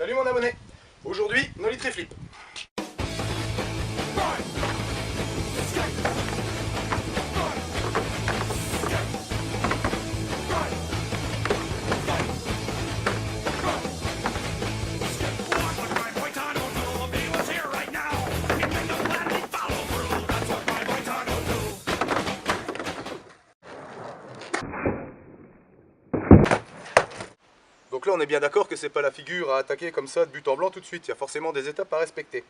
Salut mon abonné. Aujourd'hui, nollie flip. Donc là on est bien d'accord que c'est pas la figure à attaquer comme ça de but en blanc tout de suite, il y a forcément des étapes à respecter.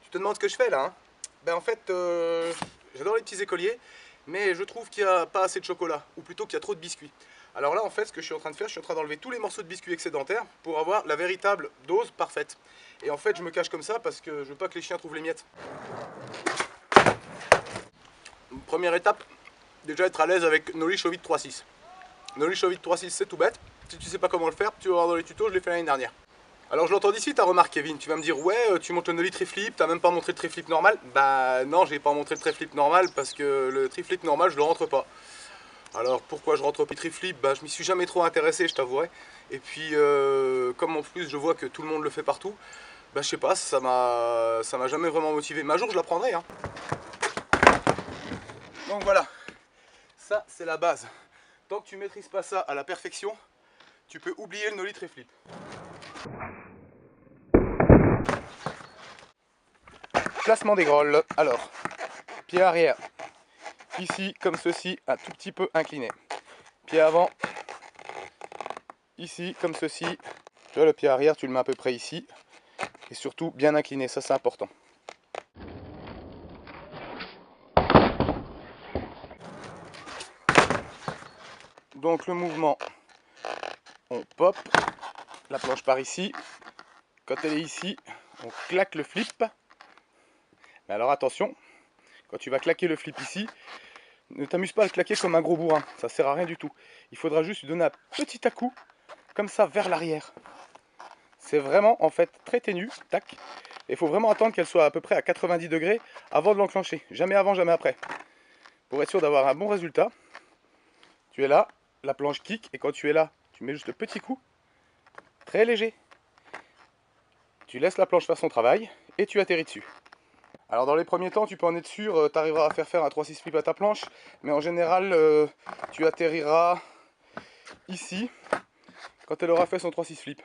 Tu te demandes ce que je fais là, hein? Ben en fait, j'adore les petits écoliers, mais je trouve qu'il n'y a pas assez de chocolat, ou plutôt qu'il y a trop de biscuits. Alors là en fait ce que je suis en train de faire, je suis en train d'enlever tous les morceaux de biscuits excédentaires pour avoir la véritable dose parfaite. Et en fait je me cache comme ça parce que je veux pas que les chiens trouvent les miettes. Première étape, déjà être à l'aise avec Nollie Chauvid 3.6. Nollie Chauvid 3.6 c'est tout bête. Si tu sais pas comment le faire, tu vas voir dans les tutos, je l'ai fait l'année dernière. Alors je l'entends d'ici ta remarque Kevin, tu vas me dire ouais tu montes le nollie triflip, t'as même pas montré le triflip normal. Bah non, j'ai pas montré le triflip normal parce que le triflip normal je le rentre pas. Alors pourquoi je rentre pas le triflip? Bah je m'y suis jamais trop intéressé, je t'avouerai. Et puis comme en plus je vois que tout le monde le fait partout, bah je sais pas, ça m'a jamais vraiment motivé. Mais un jour je l'apprendrai hein. Donc voilà, ça c'est la base. Tant que tu maîtrises pas ça à la perfection, tu peux oublier le nollie triflip. Placement des grolles. Alors, pied arrière, ici comme ceci, un tout petit peu incliné. Pied avant, ici comme ceci. Tu vois le pied arrière, tu le mets à peu près ici. Et surtout bien incliné, ça c'est important. Donc le mouvement, on pop, la planche part ici. Quand elle est ici, on claque le flip. Mais alors attention, quand tu vas claquer le flip ici, ne t'amuse pas à le claquer comme un gros bourrin, ça sert à rien du tout. Il faudra juste lui donner un petit à-coup, comme ça vers l'arrière. C'est vraiment en fait très ténu, tac. Et il faut vraiment attendre qu'elle soit à peu près à 90 degrés avant de l'enclencher. Jamais avant, jamais après. Pour être sûr d'avoir un bon résultat, tu es là, la planche kick, et quand tu es là, tu mets juste le petit coup, très léger. Tu laisses la planche faire son travail et tu atterris dessus. Alors dans les premiers temps, tu peux en être sûr, tu arriveras à faire un 3-6 flip à ta planche, mais en général, tu atterriras ici quand elle aura fait son 3-6 flip.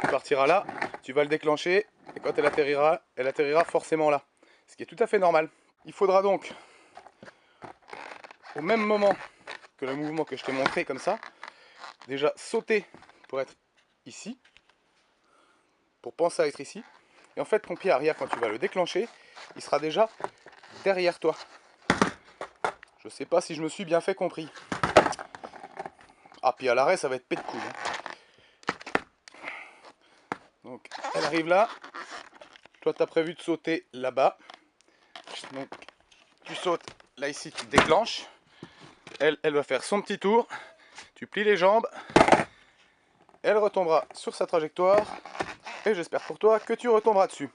Tu partiras là, tu vas le déclencher, et quand elle atterrira forcément là. Ce qui est tout à fait normal. Il faudra donc, au même moment que le mouvement que je t'ai montré comme ça, déjà sauter pour être ici, pour penser à être ici. Et en fait, ton pied arrière, quand tu vas le déclencher, il sera déjà derrière toi. Je sais pas si je me suis bien fait compris. Ah, puis à l'arrêt, ça va être pète couille. Donc, elle arrive là. Toi, tu as prévu de sauter là-bas. Donc, tu sautes là, ici, tu déclenches. Elle va faire son petit tour. Tu plies les jambes. Elle retombera sur sa trajectoire. Et j'espère pour toi que tu retomberas dessus.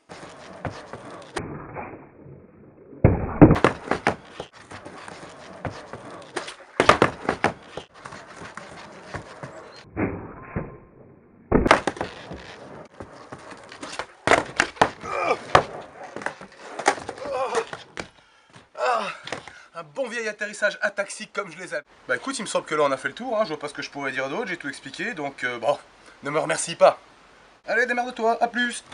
Un bon vieil atterrissage ataxique comme je les aime. Bah écoute, il me semble que là on a fait le tour, hein. Je vois pas ce que je pourrais dire d'autre, j'ai tout expliqué, donc bon, ne me remercie pas. Allez, démerde-toi, à plus.